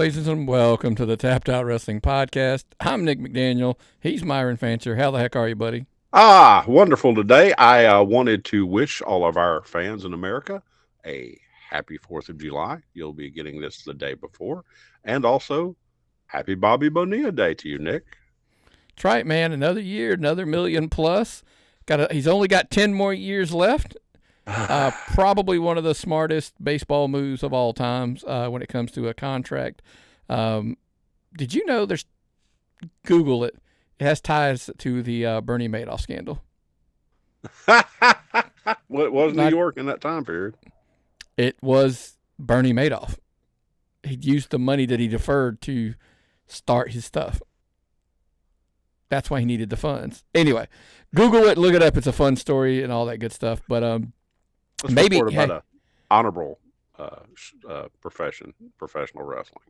ladies and gentlemen, welcome to the Tapped Out Wrestling Podcast. I'm Nick McDaniel. He's Myron Fancher. How the heck are you, buddy? Wonderful today. I wanted to wish all of our fans in America a happy 4th of July. You'll be getting this the day before. And also, happy Bobby Bonilla Day to you, Nick. That's right, man. Another year, another million plus. He's only got 10 more years left. Probably one of the smartest baseball moves of all times when it comes to a contract. Did you know Google it. It has ties to the Bernie Madoff scandal. What was New York in that time period? It was Bernie Madoff. He used the money that he deferred to start his stuff. That's why he needed the funds. Anyway, Google it, look it up. It's a fun story and all that good stuff. But Let's maybe report about an honorable professional wrestling.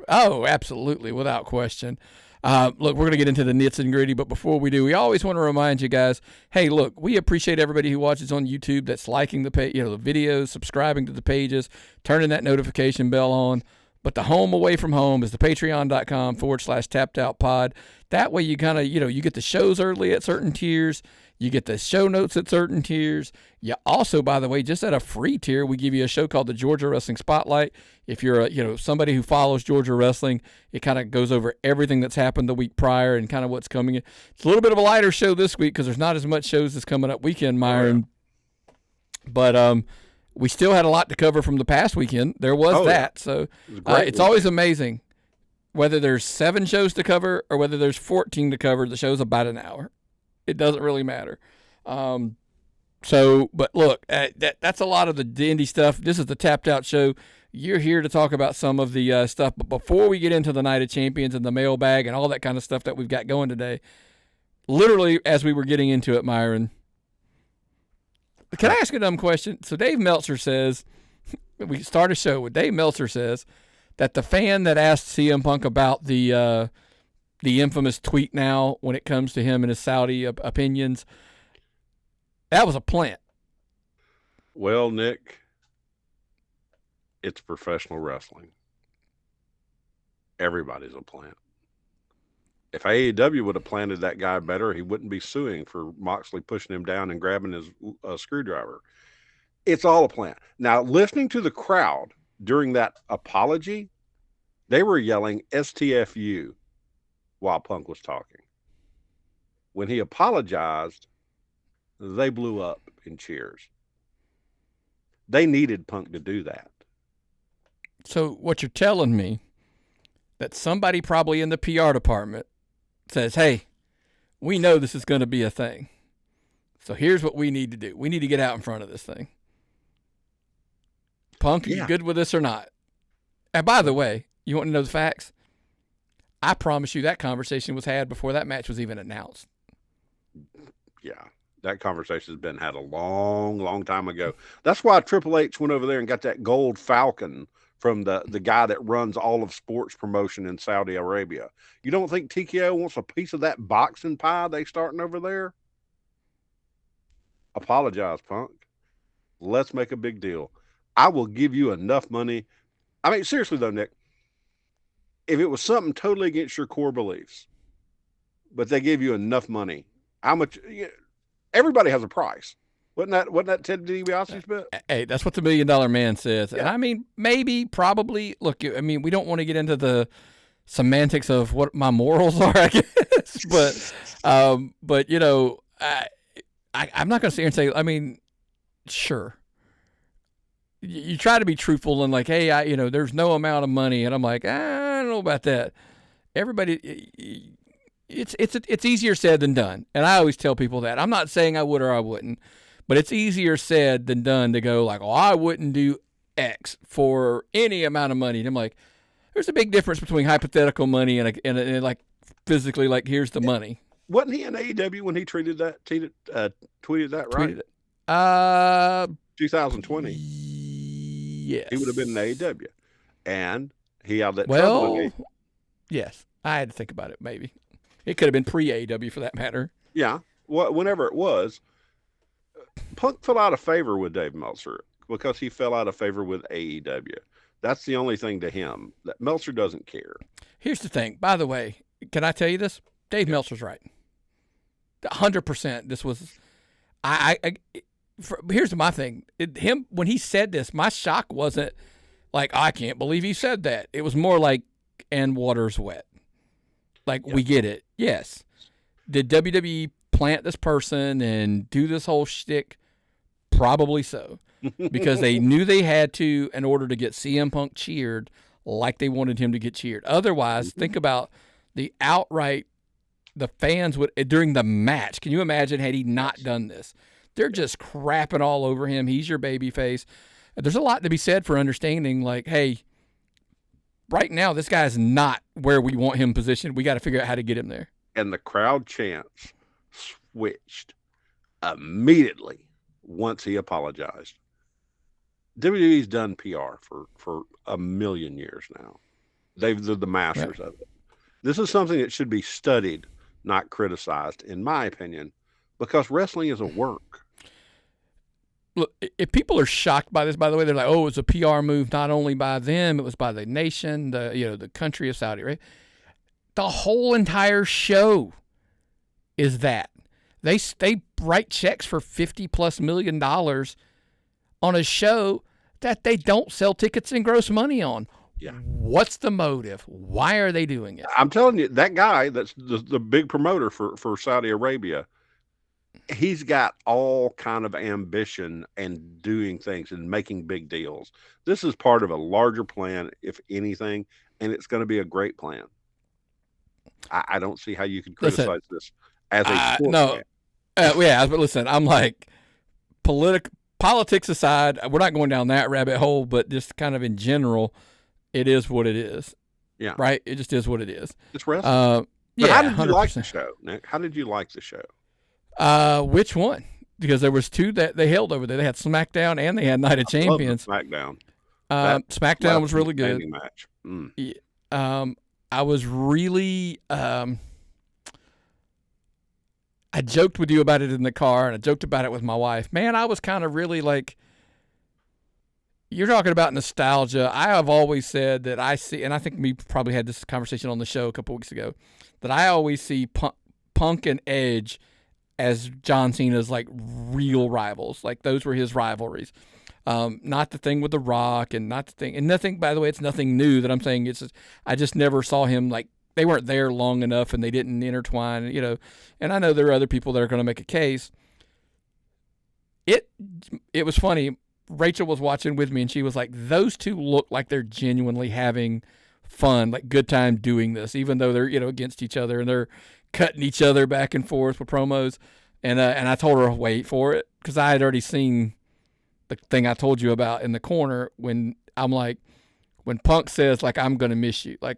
Oh, absolutely, without question. Look, we're going to get into the nits and gritty, but before we do, we always want to remind you guys, hey, look, we appreciate everybody who watches on YouTube that's liking the videos, subscribing to the pages, turning that notification bell on. But the home away from home is the patreon.com/tappedoutpod. That way you kind of, you get the shows early at certain tiers. You get the show notes at certain tiers. You also, by the way, just at a free tier, we give you a show called the Georgia Wrestling Spotlight. If you're somebody who follows Georgia wrestling, it kind of goes over everything that's happened the week prior and kind of what's coming in. It's a little bit of a lighter show this week because there's not as much shows that's coming up weekend, Myron. But we still had a lot to cover from the past weekend. There was that. So it's always amazing whether there's 7 shows to cover or whether there's 14 to cover. The show's about an hour. It doesn't really matter. But look, that's a lot of the indie stuff. This is the Tapped Out Show. You're here to talk about some of the stuff. But before we get into the Night of Champions and the mailbag and all that kind of stuff that we've got going today, literally as we were getting into it, Myron, can I ask a dumb question? So Dave Meltzer says, we start a show with Dave Meltzer says that the fan that asked CM Punk about the infamous tweet now when it comes to him and his Saudi opinions, that was a plant. Well, Nick, it's professional wrestling. Everybody's a plant. If AEW would have planted that guy better, he wouldn't be suing for Moxley pushing him down and grabbing his screwdriver. It's all a plant. Now, listening to the crowd during that apology, they were yelling STFU while Punk was talking. When he apologized, they blew up in cheers. They needed Punk to do that. So what you're telling me, that somebody probably in the PR department says, hey, we know this is going to be a thing. So here's what we need to do. We need to get out in front of this thing. Punk, are you good with this or not? And by the way, you want to know the facts? I promise you that conversation was had before that match was even announced. Yeah, that conversation has been had a long, long time ago. That's why Triple H went over there and got that gold Falcon from the guy that runs all of sports promotion in Saudi Arabia. You don't think TKO wants a piece of that boxing pie they starting over there? Apologize, Punk. Let's make a big deal. I will give you enough money. I mean, seriously though, Nick, if it was something totally against your core beliefs, but they gave you enough money, how much? Everybody has a price. Wasn't that Ted DiBiase's bit? Hey, that's what the $1 Million Man says. Yeah. And I mean, maybe, probably. Look, I mean, we don't want to get into the semantics of what my morals are, I guess. But I'm not going to sit here and say. I mean, sure. You try to be truthful and like, hey, there's no amount of money, and I'm like, I don't know about that. Everybody, it's easier said than done, and I always tell people that. I'm not saying I would or I wouldn't, but it's easier said than done to go like, oh, I wouldn't do X for any amount of money. And I'm like, there's a big difference between hypothetical money and like physically, like here's the money. Wasn't he in AEW when he tweeted that, right? 2020. Yes. He would have been in AEW. And he had that trouble. Yes. I had to think about it, maybe. It could have been pre-AEW for that matter. Yeah. Whenever it was, Punk fell out of favor with Dave Meltzer because he fell out of favor with AEW. That's the only thing to him. That Meltzer doesn't care. Here's the thing. By the way, can I tell you this? Dave Meltzer's right. 100%. This was, here's my thing. When he said this, my shock wasn't like, I can't believe he said that. It was more like, and water's wet. Like, we get it. Yes. Did WWE plant this person and do this whole shtick? Probably so. Because they knew they had to in order to get CM Punk cheered like they wanted him to get cheered. Otherwise, think about the fans would, during the match. Can you imagine had he not done this? They're just crapping all over him. He's your baby face. There's a lot to be said for understanding, like, hey, right now this guy's not where we want him positioned. We got to figure out how to get him there. And the crowd chants switched immediately once he apologized. WWE's done PR for a million years now. They're the masters of it. This is something that should be studied, not criticized, in my opinion, because wrestling is a work. Look, if people are shocked by this, by the way, they're like, oh, it's a PR move not only by them, it was by the nation, the country of Saudi Arabia. The whole entire show is that. They write checks for $50+ million on a show that they don't sell tickets and gross money on. Yeah. What's the motive? Why are they doing it? I'm telling you, that guy that's the big promoter for Saudi Arabia, he's got all kind of ambition and doing things and making big deals. This is part of a larger plan, if anything, and it's going to be a great plan. I don't see how you could criticize this as a sport no. But listen, I'm like, politics aside, we're not going down that rabbit hole, but just kind of in general, it is what it is. Yeah. Right? It just is what it is. It's wrestling. But how did you 100%. like the show, Nick? How did you like the show? Which one? Because there was two that they held over there. They had SmackDown and they had Night of Champions. SmackDown. SmackDown was really good. Match. Yeah. I was really I joked with you about it in the car, and I joked about it with my wife. Man, I was kind of really like, you're talking about nostalgia. I have always said that I see, and I think we probably had this conversation on the show a couple weeks ago, that I always see Punk and Edge as John Cena's like real rivals. Like those were his rivalries. Not the thing with The Rock and nothing, by the way, it's nothing new that I'm saying. It's just, I just never saw him like, they weren't there long enough and they didn't intertwine, and I know there are other people that are going to make a case. It was funny. Rachel was watching with me and she was like, those two look like they're genuinely having fun, like good time doing this, even though they're, against each other and they're cutting each other back and forth with promos. And I told her, wait for it. Cause I had already seen the thing I told you about in the corner when I'm like, when Punk says like, I'm going to miss you, like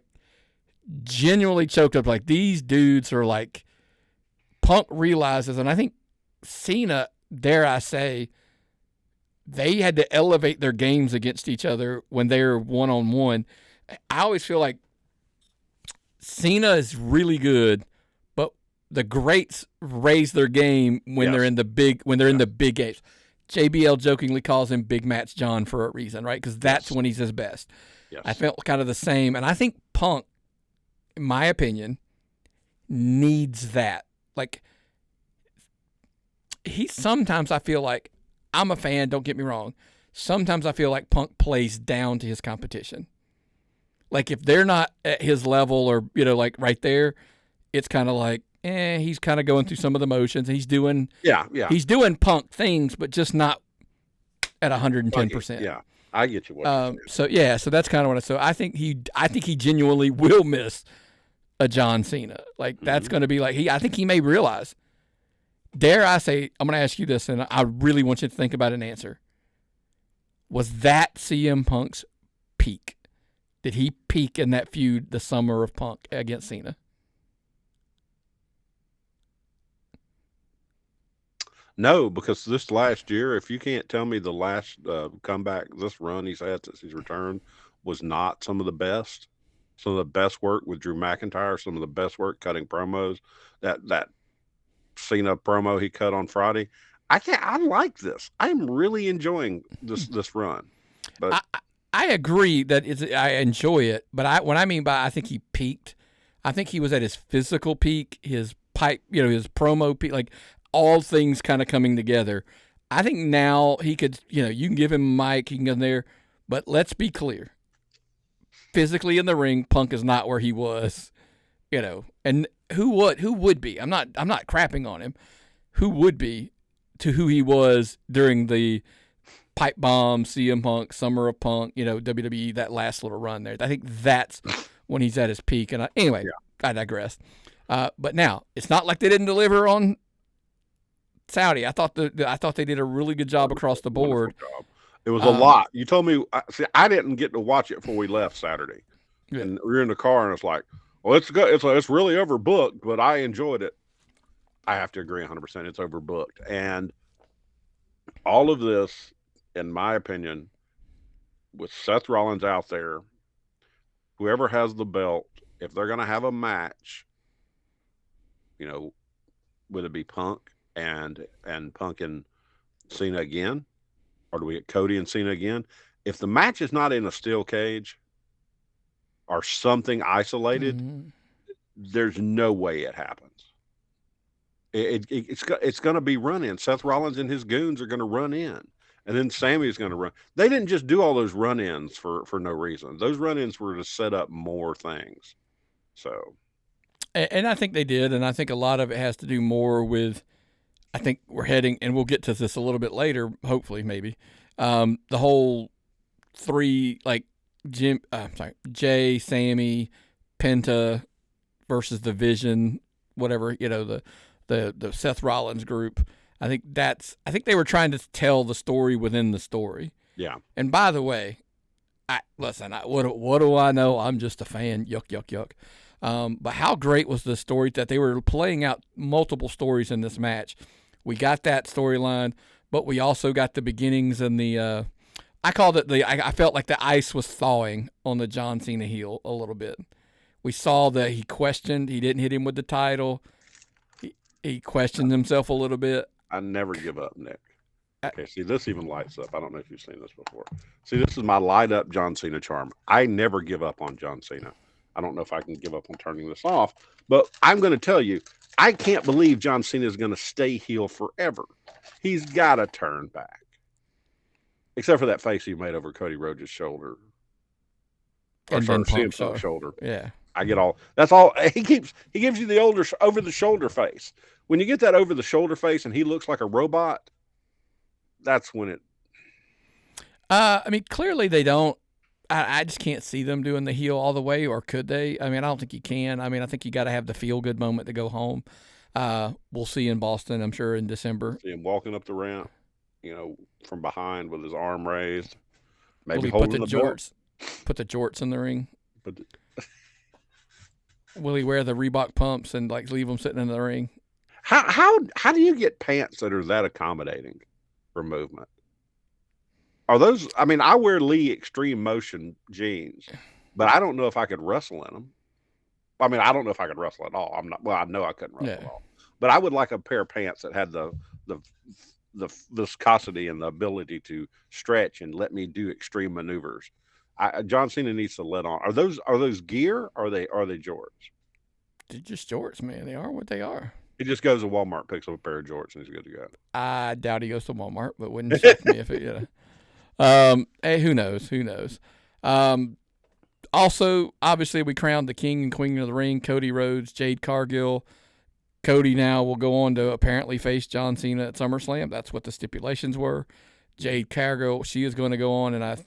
genuinely choked up. Like these dudes are like, Punk realizes, and I think Cena, dare I say, they had to elevate their games against each other when they're one-on-one. I always feel like Cena is really good, but the greats raise their game when they're in the big in the big games. JBL jokingly calls him Big Match John for a reason, right? Because that's when he's his best. Yes. I felt kind of the same, and I think Punk, in my opinion, needs that. Like sometimes I feel like, I'm a fan, don't get me wrong. Sometimes I feel like Punk plays down to his competition. Like if they're not at his level or, like right there, it's kind of like, he's kind of going through some of the motions. He's doing he's doing Punk things, but just not at 110%. Yeah, I get you. So that's kind of what I think he genuinely will miss a John Cena. Like that's going to be like I think he may realize. Dare I say, I'm going to ask you this, and I really want you to think about an answer. Was that CM Punk's peak? Did he peak in that feud the summer of Punk against Cena? No, because this last year, if you can't tell me the last comeback, this run he's had since he's returned was not some of the best work with Drew McIntyre, some of the best work cutting promos, that Cena promo he cut on Friday. I like this. I'm really enjoying this run. But I agree that I enjoy it, but I think he peaked. I think he was at his physical peak, his his promo peak, like all things kind of coming together. I think now he could, you can give him a mic, he can go in there, but let's be clear. Physically in the ring, Punk is not where he was, and who would be? I'm not crapping on him. Who would be to who he was during the Pipe Bomb, CM Punk, Summer of Punk, WWE, that last little run there. I think that's when he's at his peak. And I digress. But now it's not like they didn't deliver on Saudi. I thought they did a really good job across the board. It was a lot. You told me. See, I didn't get to watch it before we left Saturday, and we were in the car, and it's like, well, it's good. It's really overbooked, but I enjoyed it. I have to agree 100%. It's overbooked, and all of this, in my opinion, with Seth Rollins out there, whoever has the belt, if they're going to have a match, would it be Punk and Punk and Cena again? Or do we get Cody and Cena again? If the match is not in a steel cage or something isolated, there's no way it happens. It's going to be run-in. Seth Rollins and his goons are going to run in. And then Sammy's going to run. They didn't just do all those run-ins for no reason. Those run-ins were to set up more things. So, and I think they did, and I think a lot of it has to do more with, I think we're heading, and we'll get to this a little bit later, hopefully, maybe, the whole three, like, Jay, Sammy, Penta versus the Vision, whatever, the Seth Rollins group. I think they were trying to tell the story within the story. Yeah. And by the way, what do I know? I'm just a fan. Yuck, yuck, yuck. But how great was the story that they were playing out multiple stories in this match? We got that storyline, but we also got the beginnings and the I called it I felt like the ice was thawing on the John Cena heel a little bit. We saw that he questioned. He didn't hit him with the title. He questioned himself a little bit. I never give up, Nick. Okay, see, this even lights up. I don't know if you've seen this before. See, this is my light up John Cena charm. I never give up on John Cena. I don't know if I can give up on turning this off, but I'm going to tell you, I can't believe John Cena is going to stay heel forever. He's got to turn back. Except for that face he made over Cody Rhodes' shoulder. Or sorry, CM Punk's shoulder. Yeah. I get all. That's all. He gives you the over the shoulder face. When you get that over the shoulder face and he looks like a robot, that's when it. I mean, clearly they don't. I just can't see them doing the heel all the way, or could they? I mean, I don't think you can. I mean, I think you got to have the feel-good moment to go home. We'll see in Boston, I'm sure, in December. See him walking up the ramp, from behind with his arm raised. Maybe Will he holding the jorts. Put the jorts in the ring. Will he wear the Reebok pumps and leave them sitting in the ring? How do you get pants that are that accommodating for movement? Are those? I mean, I wear Lee Extreme Motion jeans, but I don't know if I could wrestle in them. I mean, I don't know if I could wrestle at all. I'm not. Well, I know I couldn't wrestle at all. But I would like a pair of pants that had the viscosity and the ability to stretch and let me do extreme maneuvers. John Cena needs to let on. Are those gear? Or are they jorts? They're just jorts, man. They are what they are. He just goes to Walmart, picks up a pair of jorts, and he's good to go. I doubt he goes to Walmart, but wouldn't shock me if it. Hey, who knows? Who knows? Also, obviously, we crowned the king and queen of the ring, Cody Rhodes, Jade Cargill. Cody now will go on to apparently face John Cena at SummerSlam. That's what the stipulations were. Jade Cargill, she is going to go on, and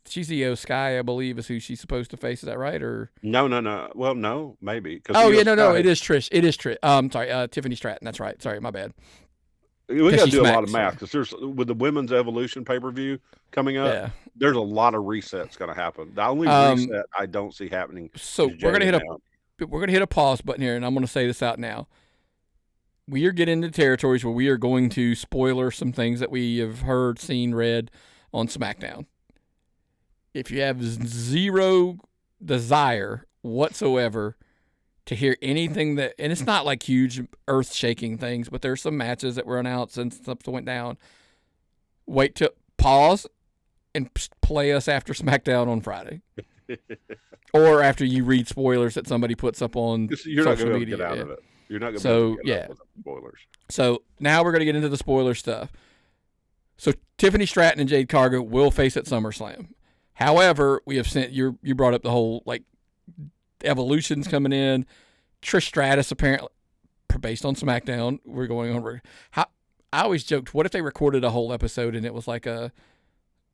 she's Io Sky, I believe, is who she's supposed to face. Is that right? Or no. Well, no, maybe. Oh, yeah, no. It is Trish. It is Trish. Sorry, Tiffany Stratton. That's right. Sorry, my bad. We got to do a lot of math because there's with the Women's Evolution pay-per-view coming up. There's a lot of resets going to happen. The only reset I don't see happening. So we're gonna hit a pause button here, and I'm going to say this out now. We are getting into territories where we are going to spoiler some things that we have heard, seen, read on SmackDown. If you have zero desire whatsoever to hear anything and it's not like huge earth-shaking things, but there's some matches that were announced and stuff that went down. Pause and play us after SmackDown on Friday. Or after you read spoilers that somebody puts up on social media. Get out of it. You're not going to get out of spoilers. So now we're going to get into the spoiler stuff. So Tiffany Stratton and Jade Cargill will face at SummerSlam. However, we have sent you brought up the whole like Evolution's coming in. Trish Stratus apparently based on SmackDown. We're going on. I always joked, what if they recorded a whole episode and it was like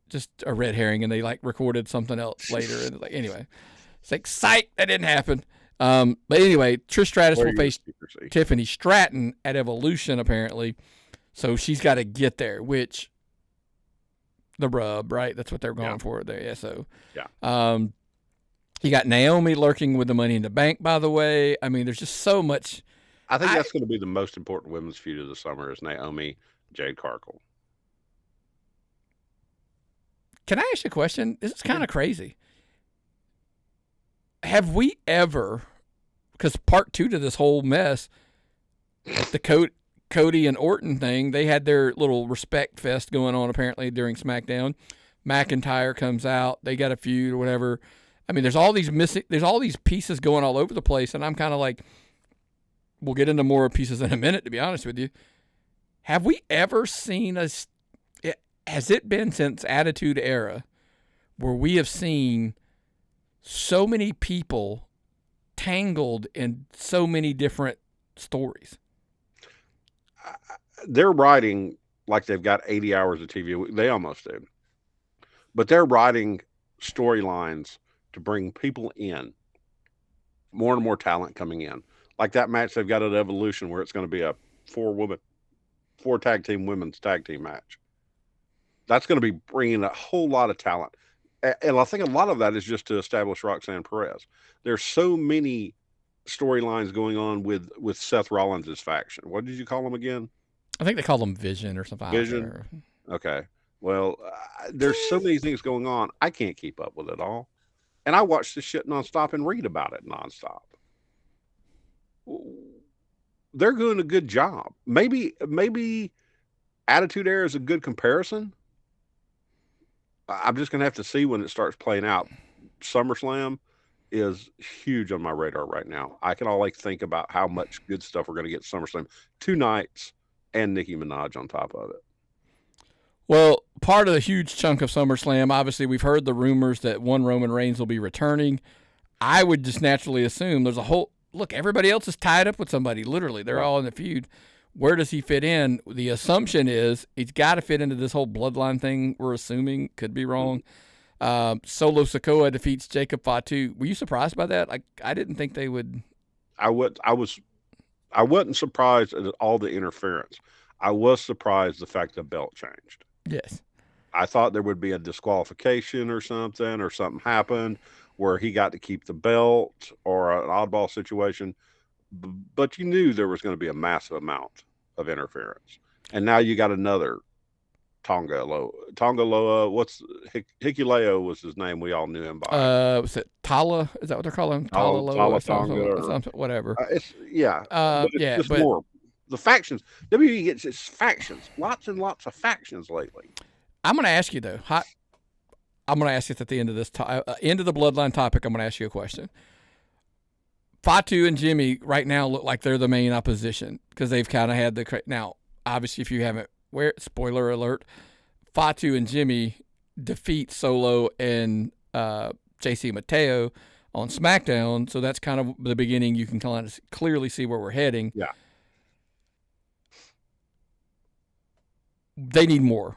just a red herring and they like recorded something else later and like anyway. It's like psych, that didn't happen. But anyway, Trish Stratus will face Tiffany Stratton at Evolution apparently. So she's got to get there, which the rub, right? That's what they're going for there. Yeah. So, you got Naomi lurking with the Money in the Bank, by the way. I mean, there's just so much. I think that's going to be the most important women's feud of the summer is Naomi, Jade Cargill. Can I ask you a question? This is kind of crazy. Have we ever, because part 2 to this whole mess, the Cody and Orton thing, they had their little respect fest going on apparently during SmackDown. McIntyre comes out, they got a feud or whatever. I mean, there's all these pieces going all over the place, and I'm kind of like, we'll get into more pieces in a minute, to be honest with you. Have we ever seen has it been since Attitude Era where we have seen so many people tangled in so many different stories? They're writing like they've got 80 hours of TV. They almost do. But they're writing storylines to bring people in. More and more talent coming in. Like that match they've got at Evolution where it's going to be a 4 tag team women's tag team match. That's going to be bringing a whole lot of talent. And I think a lot of that is just to establish Roxanne Perez. There's so many storylines going on with Seth Rollins' faction. What did you call them again? I think they call them Vision or something. Vision? Okay. Well, there's so many things going on. I can't keep up with it all. And I watch this shit nonstop and read about it nonstop. They're doing a good job. Maybe Attitude Era is a good comparison. I'm just going to have to see when it starts playing out. SummerSlam is huge on my radar right now. I can only think about how much good stuff we're going to get SummerSlam. 2 nights and Nicki Minaj on top of it. Well, part of the huge chunk of SummerSlam, obviously we've heard the rumors that one Roman Reigns will be returning. I would just naturally assume there's a whole look, everybody else is tied up with somebody. Literally, they're all in the feud. Where does he fit in? The assumption is he's got to fit into this whole bloodline thing. We're assuming, could be wrong. Solo Sikoa defeats Jacob Fatu. Were you surprised by that? I didn't think they would. I wasn't surprised at all the interference. I was surprised the fact the belt changed. Yes. I thought there would be a disqualification or something happened where he got to keep the belt or an oddball situation. But you knew there was going to be a massive amount of interference. And now you got another Tanga Loa. What's Hikuleo was his name. We all knew him by. Was it Tala? Is that what they're calling him? Tala Loa? Tonga something, whatever. It's more. The factions. WWE gets its factions. Lots and lots of factions lately. I'm going to ask you, though. I'm going to ask you at the end of this end of the bloodline topic. I'm going to ask you a question. Fatu and Jimmy right now look like they're the main opposition because they've kind of had the – now, obviously, if you haven't – spoiler alert, Fatu and Jimmy defeat Solo and JC Mateo on SmackDown, so that's kind of the beginning. You can kind of clearly see where we're heading. Yeah. They need more.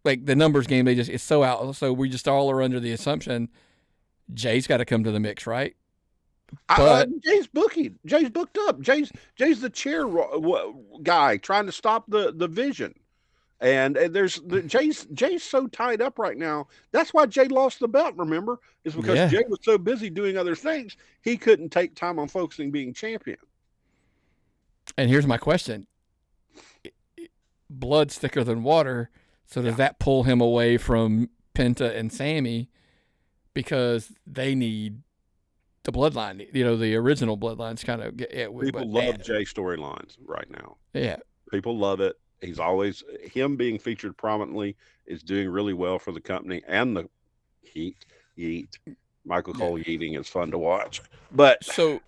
Like the numbers game, it's so out. So we just all are under the assumption Jay's got to come to the mix, right? But Jay's booking. Jay's booked up. Jay's the chair guy trying to stop the Vision, and Jay's so tied up right now. That's why Jay lost the belt. Remember, is because Jay was so busy doing other things he couldn't take time on focusing being champion. And here's my question: blood's thicker than water. So does that pull him away from Penta and Sammy because they need the bloodline? You know, the original bloodlines kind of get. People love Jay storylines right now. Yeah, people love it, He's always him being featured prominently is doing really well for the company and the Yeet. Michael Cole yeeting is fun to watch. But so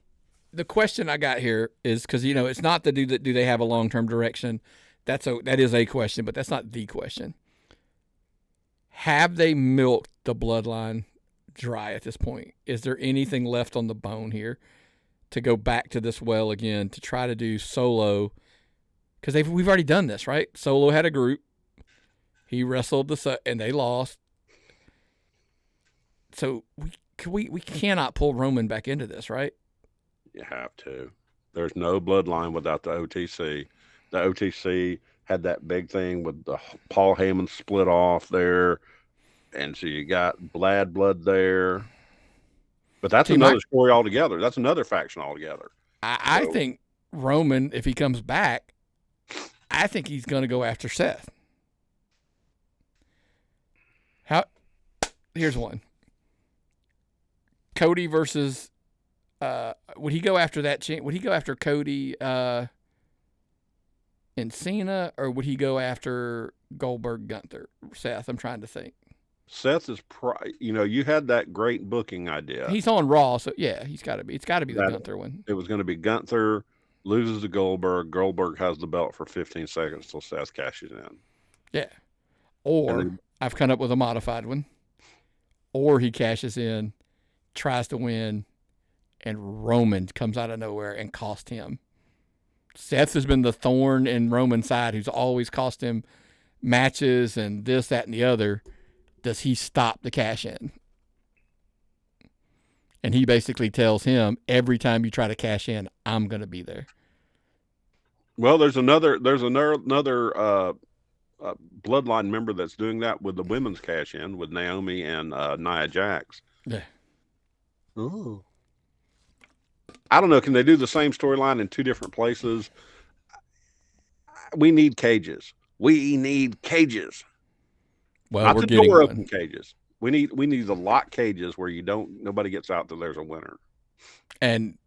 the question I got here is because it's not the do they have a long-term direction. That is a question, but that's not the question. Have they milked the bloodline dry at this point? Is there anything left on the bone here to go back to this well again to try to do Solo? Because we've already done this, right? Solo had a group. He wrestled and they lost. So we cannot pull Roman back into this, right? You have to. There's no bloodline without the OTC. The OTC had that big thing with the Paul Heyman split off there, and so you got blood there. But that's another story altogether. That's another faction altogether. I think Roman, if he comes back, I think he's going to go after Seth. Here's one. Cody versus. Would he go after that? Would he go after Cody and Cena, or would he go after Goldberg, Gunther, Seth? I'm trying to think. Seth is, you had that great booking idea. He's on Raw, so yeah, he's got to be. It's got to be the Gunther one. It was going to be Gunther loses to Goldberg. Goldberg has the belt for 15 seconds till Seth cashes in. Yeah. Or I've come up with a modified one. Or he cashes in, tries to win, and Roman comes out of nowhere and cost him. Seth has been the thorn in Roman's side who's always cost him matches and this, that, and the other. Does he stop the cash in? And he basically tells him, every time you try to cash in, I'm going to be there. Well, there's another bloodline member that's doing that with the women's cash in with Naomi and Nia Jax. Yeah. Ooh. I don't know. Can they do the same storyline in two different places? We need cages. We need cages. Well, not we're the getting door one. open cages. We need the lock cages where nobody gets out till there's a winner. And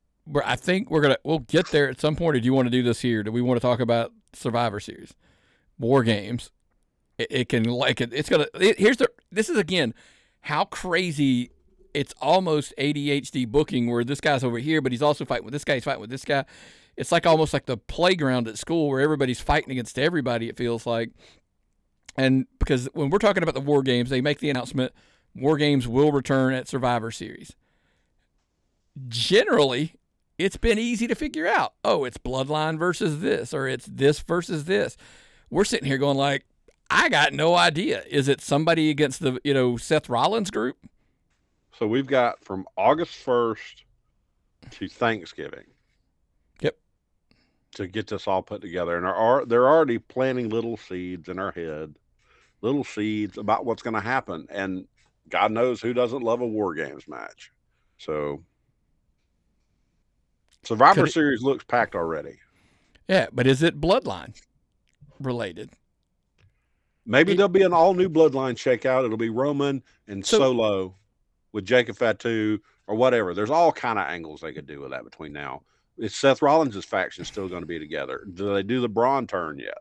I think we'll get there at some point. Or do you want to do this here? Do we want to talk about Survivor Series WarGames? This is again how crazy. It's almost ADHD booking where this guy's over here, but he's also fighting with this guy. He's fighting with this guy. It's like almost like the playground at school where everybody's fighting against everybody, it feels like. And because when we're talking about the WarGames, they make the announcement, WarGames will return at Survivor Series. Generally, it's been easy to figure out. Oh, it's Bloodline versus this, or it's this versus this. We're sitting here going like, I got no idea. Is it somebody against the Seth Rollins group? So we've got from August 1st to Thanksgiving. Yep. To get this all put together. And they're already planting little seeds in our head, little seeds about what's going to happen. And God knows who doesn't love a WarGames match. So Survivor Series looks packed already. Yeah, but is it Bloodline related? Maybe there'll be an all-new Bloodline shakeout. It'll be Roman and Solo with Jacob Fatu or whatever. There's all kind of angles they could do with that between now. Is Seth Rollins' faction still going to be together? Do they do the Braun turn yet?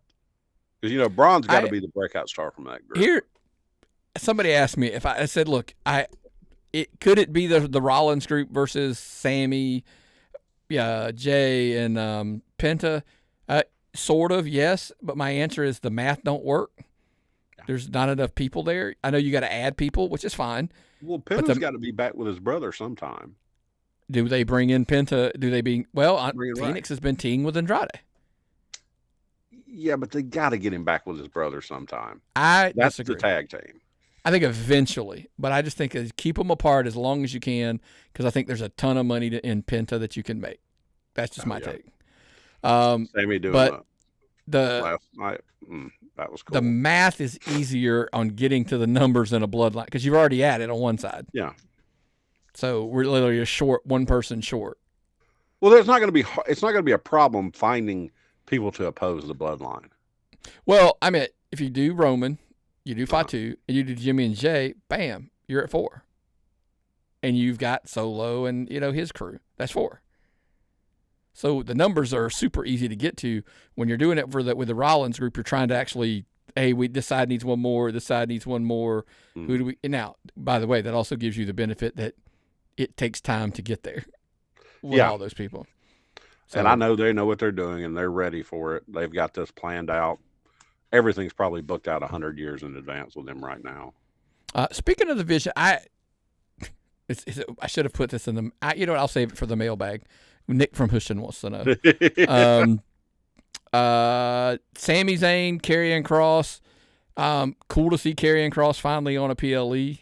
Because, Braun's got to be the breakout star from that group. Here, somebody asked me if I said, look, could it be the Rollins group versus Sammy, Jay, and Penta? Sort of, yes. But my answer is the math don't work. There's not enough people there. I know you got to add people, which is fine. Well, Penta's got to be back with his brother sometime. Do they bring in Penta? Phoenix has been teaming with Andrade. Yeah, but they got to get him back with his brother sometime. That's disagree. The tag team. I think eventually, but I just think keep them apart as long as you can because I think there's a ton of money in Penta that you can make. That's just my take. Sammy doing that. Last night. That was cool. The math is easier on getting to the numbers in a bloodline because you've already added on one side. Yeah. So we're literally one person short. Well, it's not going to be a problem finding people to oppose the bloodline. Well, I mean, if you do Roman, you do Fatu, and you do Jimmy and Jay, bam, you're at 4. And you've got Solo and his crew. That's 4. So the numbers are super easy to get to. When you're doing it with the Rollins group, you're trying to actually, hey, this side needs one more, this side needs one more. Who do we? Now, by the way, that also gives you the benefit that it takes time to get there with all those people. So, and I know they know what they're doing, and they're ready for it. They've got this planned out. Everything's probably booked out 100 years in advance with them right now. Speaking of the Vision, I should have put this in the. You know what? I'll save it for the mailbag. Nick from Houston wants to know. Sami Zayn, Karrion Kross. Cool to see Karrion Kross finally on a PLE.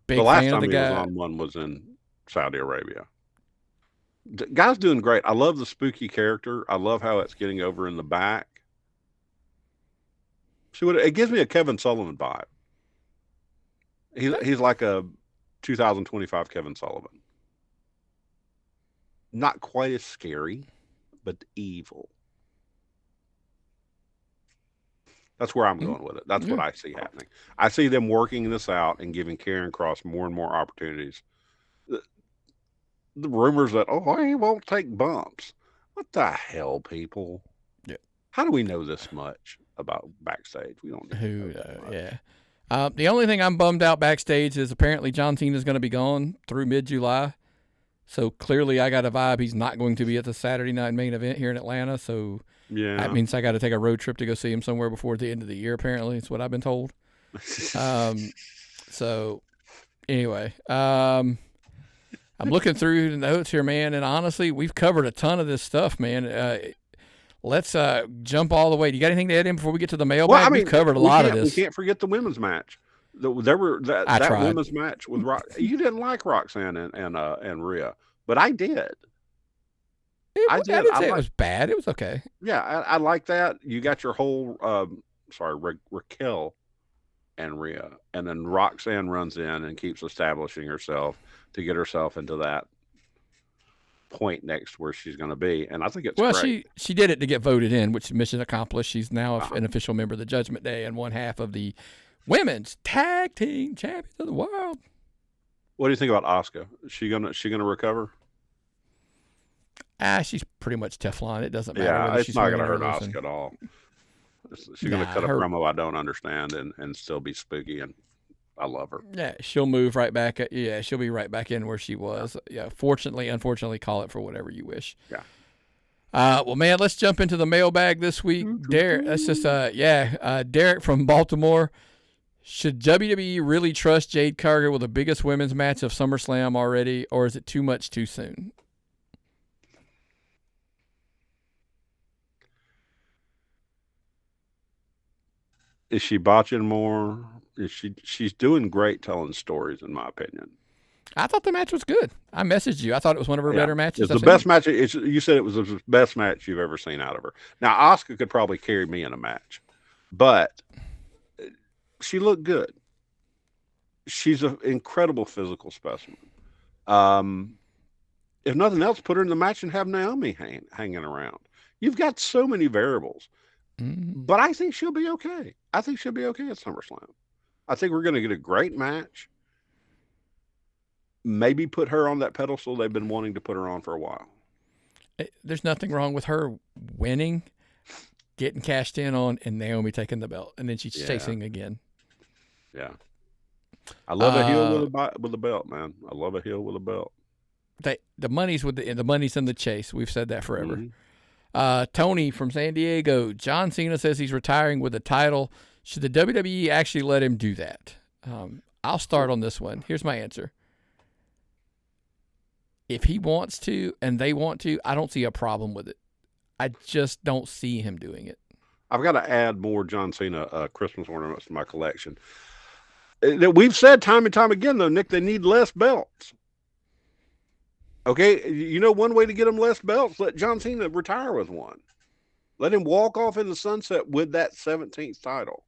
Big the last fan time of the he guy. was on one was in Saudi Arabia. The guy's doing great. I love the spooky character. I love how it's getting over in the back. See what it gives me a Kevin Sullivan vibe. He's like a 2025 Kevin Sullivan. Not quite as scary, but evil. That's where I'm going with it. That's what I see happening. I see them working this out and giving Karrion Kross more and more opportunities. The rumors that, he won't take bumps. What the hell, people? Yeah. How do we know this much about backstage? We don't know. Yeah. The only thing I'm bummed out backstage is apparently John Cena is going to be gone through mid-July. So clearly I got a vibe he's not going to be at the Saturday night main event here in Atlanta. So that means I got to take a road trip to go see him somewhere before the end of the year, apparently. It's what I've been told. So anyway, I'm looking through the notes here, man. And honestly, we've covered a ton of this stuff, man. Let's jump all the way. Do you got anything to add in before we get to the mailbag? Well, I mean, we've covered a lot of this. We can't forget the women's match. That women's match with you didn't like Roxanne and Rhea, but I did. I didn't say it was bad. It was okay. Yeah, I like that. You got your whole Raquel and Rhea, and then Roxanne runs in and keeps establishing herself to get herself into that point next where she's going to be, and I think it's great. She did it to get voted in, which mission accomplished. She's now an official member of the Judgment Day and one half of the Women's Tag Team Champions of the World. What do you think about Asuka? Is she gonna recover? She's pretty much Teflon. It doesn't matter. Yeah, it's not gonna hurt Asuka at all. She's gonna cut a promo I don't understand and still be spooky, and I love her. Yeah, she'll move right back. She'll be right back in where she was. Yeah, fortunately, unfortunately, call it for whatever you wish. Yeah. Well, man, let's jump into the mailbag this week. Derek, that's just Derek from Baltimore. Should WWE really trust Jade Cargill with the biggest women's match of SummerSlam already, or is it too much too soon? Is she botching more? She's doing great telling stories, in my opinion. I thought the match was good. I messaged you. I thought it was one of her better matches. It's the best match. You said it was the best match you've ever seen out of her. Now, Asuka could probably carry me in a match, but she looked good. She's an incredible physical specimen. If nothing else, put her in the match and have Naomi hanging around. You've got so many variables. But I think she'll be okay. I think she'll be okay at SummerSlam. I think we're going to get a great match. Maybe put her on that pedestal they've been wanting to put her on for a while. There's nothing wrong with her winning, getting cashed in on, and Naomi taking the belt, and then she's chasing again. Yeah. I love a heel with a belt, man. I love a heel with a belt. The money's in the chase. We've said that forever. Tony from San Diego. John Cena says he's retiring with a title. Should the WWE actually let him do that? I'll start on this one. Here's my answer. If he wants to and they want to, I don't see a problem with it. I just don't see him doing it. I've got to add more John Cena Christmas ornaments to my collection. We've said time and time again, though, Nick, they need less belts. Okay, you know one way to get him less belts? Let John Cena retire with one. Let him walk off in the sunset with that 17th title.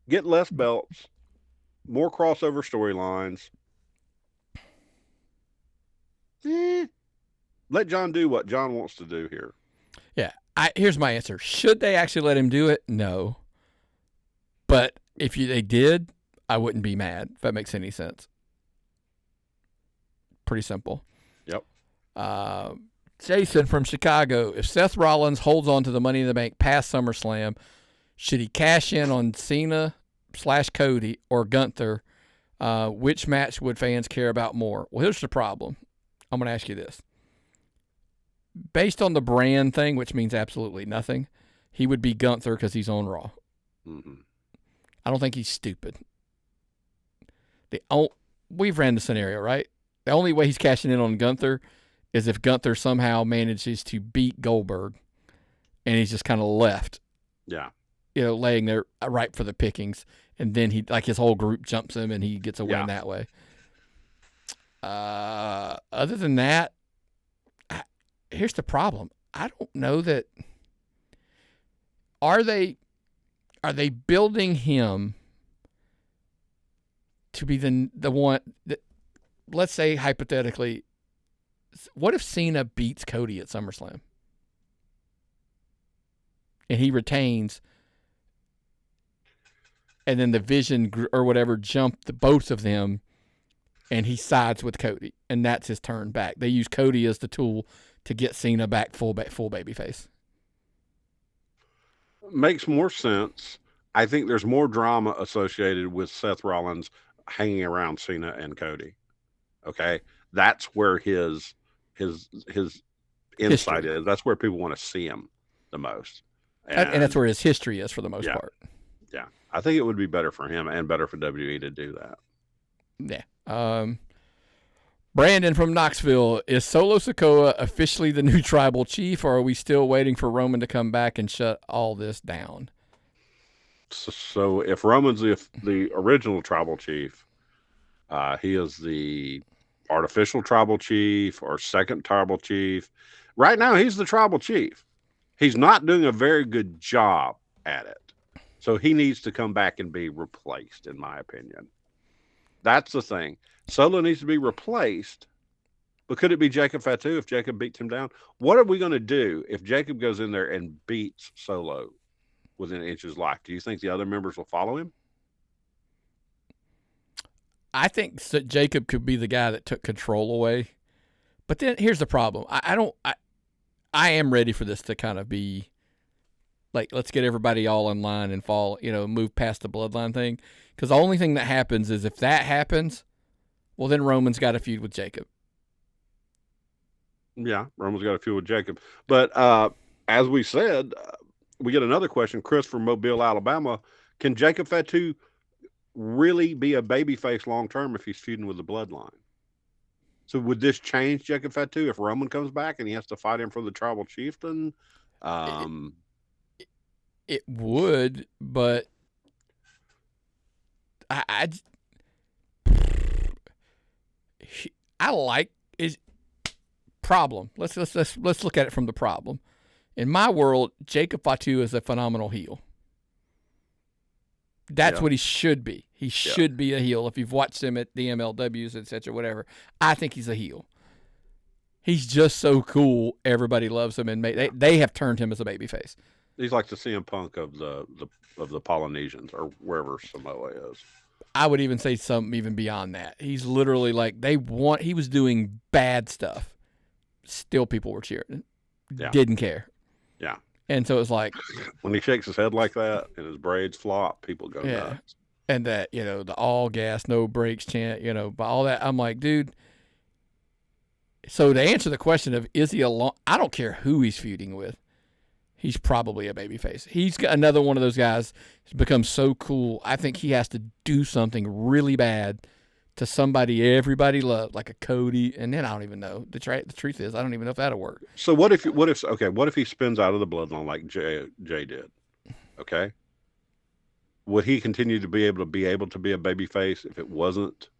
Get less belts, more crossover storylines. Let John do what John wants to do here. Yeah, here's my answer. Should they actually let him do it? No. But if they did, I wouldn't be mad, if that makes any sense. Pretty simple. Yep. Jason from Chicago, if Seth Rollins holds on to the Money in the Bank past SummerSlam, should he cash in on Cena/Cody or Gunther? Which match would fans care about more? Well, here's the problem. I'm going to ask you this. Based on the brand thing, which means absolutely nothing, he would be Gunther because he's on Raw. Mm-hmm. I don't think he's stupid. We've ran the scenario, right? The only way he's cashing in on Gunther is if Gunther somehow manages to beat Goldberg and he's just kind of left. Yeah. Laying there ripe for the pickings. And then his whole group jumps him and he gets a win that way. Other than that, here's the problem. I don't know that. Are they building him to be the one that, let's say hypothetically, what if Cena beats Cody at SummerSlam and he retains, and then the Vision or whatever jump the both of them and he sides with Cody and that's his turn back. They use Cody as the tool to get Cena back full babyface. Makes more sense. I think there's more drama associated with Seth Rollins hanging around Cena and Cody. Okay, that's where his insight is. That's where people want to see him the most, and that's where his history is for the most part. Yeah, I think it would be better for him and better for WWE to do that. Yeah. Brandon from Knoxville, is Solo Sikoa officially the new tribal chief, or are we still waiting for Roman to come back and shut all this down? So if Roman's the original tribal chief, he is the artificial tribal chief or second tribal chief. Right now, he's the tribal chief. He's not doing a very good job at it. So he needs to come back and be replaced, in my opinion. That's the thing. Solo needs to be replaced, but could it be Jacob Fatu if Jacob beats him down? What are we going to do if Jacob goes in there and beats Solo within an inch's life? Do you think the other members will follow him? I think Jacob could be the guy that took control away. But then here's the problem. I am ready for this to kind of be like, let's get everybody all in line and move past the bloodline thing. Because the only thing that happens is if that happens, well, then Roman's got a feud with Jacob. Yeah, Roman's got a feud with Jacob. But as we said, we get another question. Chris from Mobile, Alabama. Can Jacob Fatu really be a babyface long-term if he's feuding with the bloodline? So would this change Jacob Fatu if Roman comes back and he has to fight him for the tribal chieftain? It would, but I like is problem. Let's look at it from the problem. In my world, Jacob Fatu is a phenomenal heel. That's what he should be. He should be a heel. If you've watched him at the MLWs, etc., whatever, I think he's a heel. He's just so cool. Everybody loves him, and they have turned him as a babyface. He's like the CM Punk of the Polynesians or wherever Samoa is. I would even say something even beyond that. He's literally like he was doing bad stuff. Still people were cheering. Yeah. Didn't care. Yeah. And so it's like when he shakes his head like that and his braids flop, people go nuts. And that, the all gas, no brakes chant, by all that, I'm like, dude. So to answer the question of is he I don't care who he's feuding with. He's probably a babyface. He's got another one of those guys who's become so cool. I think he has to do something really bad to somebody everybody loves, like a Cody, and then I don't even know. The truth is, I don't even know if that'll work. So what if he spins out of the bloodline like Jay did? Okay. Would he continue to be able to be a babyface if it wasn't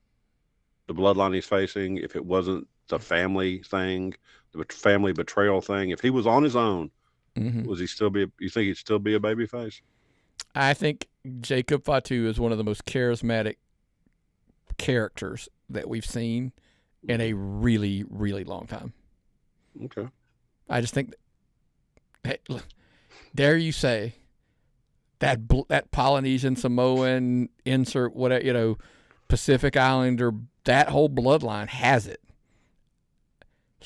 the bloodline he's facing, if it wasn't the family thing, the family betrayal thing? If he was on his own, was he still you think he'd still be a babyface? I think Jacob Fatu is one of the most charismatic characters that we've seen in a really, really long time. Okay. I just think, dare you say that Polynesian, Samoan, insert whatever, Pacific Islander, that whole bloodline has it.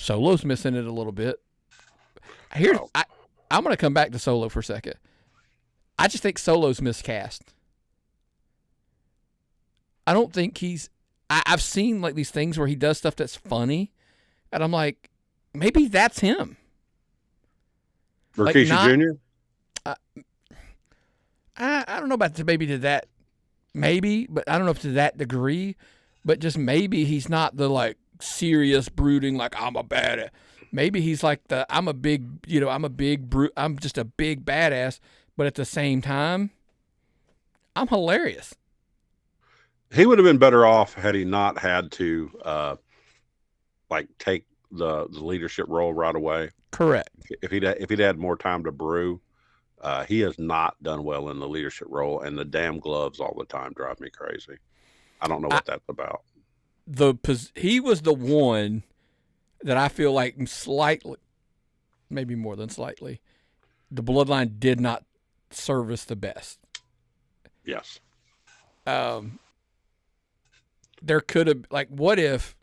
Solo's missing it a little bit. Here's Oh. I'm going to come back to Solo for a second. I just think Solo's miscast. I don't think I've seen like these things where he does stuff that's funny, and I'm like, maybe that's him. Rikishi Jr.? I don't know about maybe to that, maybe, but I don't know if to that degree, but just maybe he's not the like serious brooding like I'm a badass. Maybe he's like I'm just a big badass, but at the same time, I'm hilarious. He would have been better off had he not had to take the leadership role right away. Correct. If he'd had more time to brew, he has not done well in the leadership role, and the damn gloves all the time drive me crazy. I don't know what that's about. He was the one that I feel like slightly, maybe more than slightly, the Bloodline did not service the best. Yes. There could have, like, what if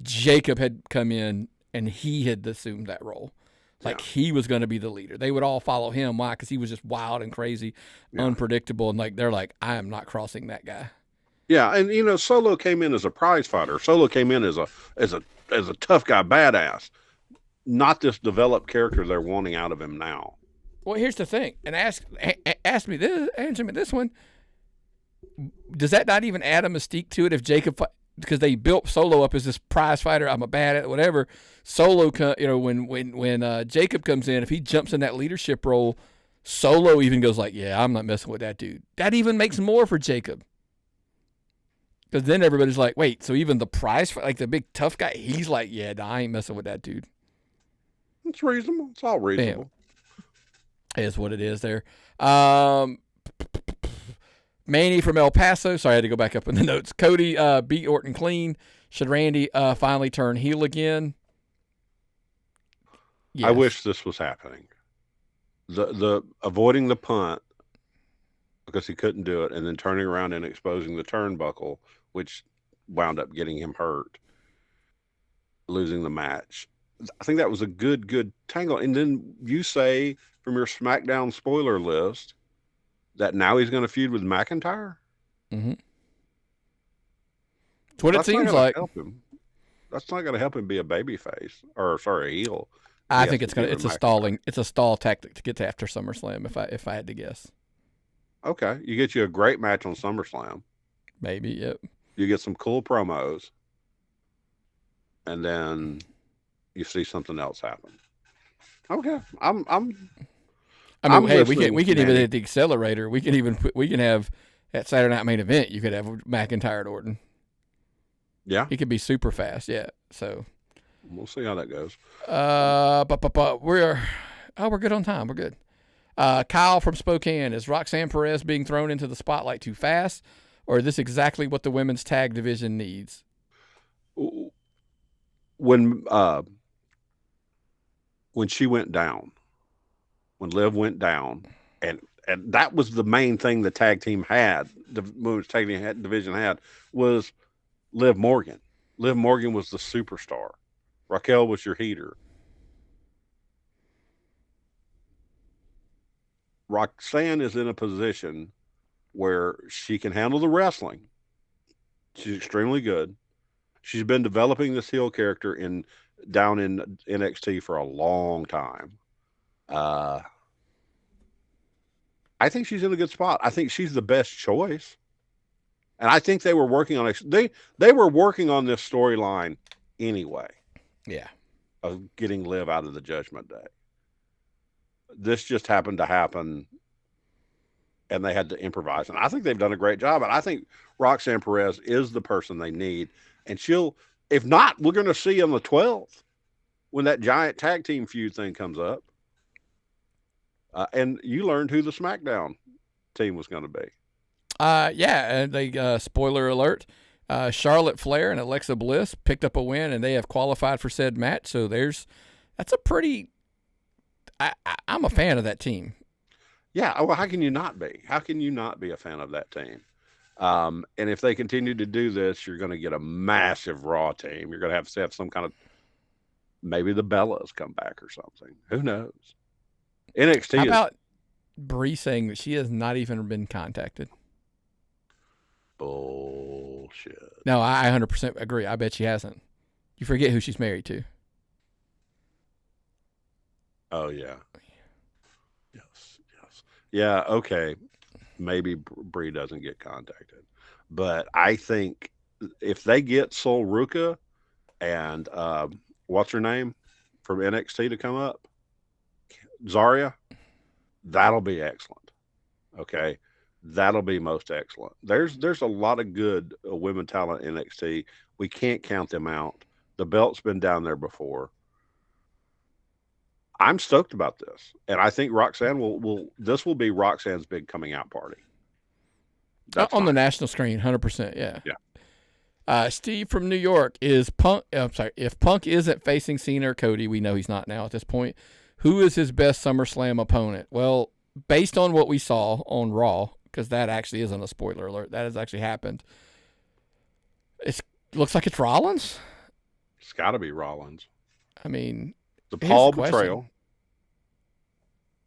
Jacob had come in and he had assumed that role? Like, he was going to be the leader. They would all follow him. Why? Because he was just wild and crazy, unpredictable. And, like, they're like, I am not crossing that guy. Yeah, and, Solo came in as a prize fighter. Solo came in as a tough guy, badass. Not this developed character they're wanting out of him now. Well, here's the thing. And answer me this one. Does that not even add a mystique to it if Jacob, because they built Solo up as this prize fighter, I'm a badass, whatever. Solo, when Jacob comes in, if he jumps in that leadership role, Solo even goes like, yeah, I'm not messing with that dude. That even makes more for Jacob. Because then everybody's like, wait, so even the prize, like the big tough guy, he's like, yeah, nah, I ain't messing with that dude. It's reasonable. It's all reasonable. It is what it is there. Manny from El Paso. Sorry, I had to go back up in the notes. Cody beat Orton clean. Should Randy finally turn heel again? Yes. I wish this was happening. The avoiding the punt because he couldn't do it, and then turning around and exposing the turnbuckle, which wound up getting him hurt, losing the match. I think that was a good tangle. And then you say from your SmackDown spoiler list that now he's going to feud with McIntyre? Mm-hmm. That's what it seems like. That's not going to help him be a babyface, or sorry, a heel. I think it's a stall tactic to get to after SummerSlam. If I had to guess. Okay, you get you a great match on SummerSlam. Maybe, yep. You get some cool promos, and then you see something else happen. Okay, hey, we can even hit the accelerator. We can have at Saturday Night Main Event. You could have McIntyre and Orton. Yeah, he could be super fast. Yeah, so we'll see how that goes. But we're good on time. We're good. Kyle from Spokane, is Roxanne Perez being thrown into the spotlight too fast, or is this exactly what the women's tag division needs? When she went down, when Liv went down, and that was the main thing the tag team had, the women's tag team division had, was Liv Morgan. Liv Morgan was the superstar. Raquel was your heater. Roxanne is in a position where she can handle the wrestling. She's extremely good. She's been developing this heel character down in NXT for a long time. I think she's in a good spot. I think she's the best choice. And I think they were working on it. They were working on this storyline anyway. Yeah. Of getting Liv out of the Judgment Day. This just happened to happen, and they had to improvise. And I think they've done a great job. And I think Roxanne Perez is the person they need. And if not, we're going to see on the 12th when that giant tag team feud thing comes up. And you learned who the SmackDown team was going to be. Yeah, and they spoiler alert. Charlotte Flair and Alexa Bliss picked up a win, and they have qualified for said match. So that's a pretty. I'm a fan of that team. Yeah, well, how can you not be? How can you not be a fan of that team? And if they continue to do this, you're going to get a massive Raw team. You're going to have some kind of Maybe the Bellas come back or something. Who knows? How NXT is about Bree saying that she has not even been contacted? bullshit. No, I 100% agree. I bet she hasn't. You forget who she's married to. Oh yeah. Yes. Yeah. Okay. Maybe Bree doesn't get contacted, but I think if they get Sol Ruka and what's her name from NXT to come up, Zarya, that'll be excellent. Okay, that'll be most excellent. There's a lot of good women talent in NXT. We can't count them out. The belt's been down there before. I'm stoked about this, and I think Roxanne will. This will be Roxanne's big coming out party. That's On the fine. national screen, 100%. Yeah. Yeah. Steve from New York is Punk. I'm sorry. If Punk isn't facing Cena or Cody, we know he's not now at this point. Who is his best SummerSlam opponent? Well, based on what we saw on Raw, because that actually isn't a spoiler alert. That has actually happened. It looks like it's Rollins. It's got to be Rollins. I mean, The here's Paul the question. betrayal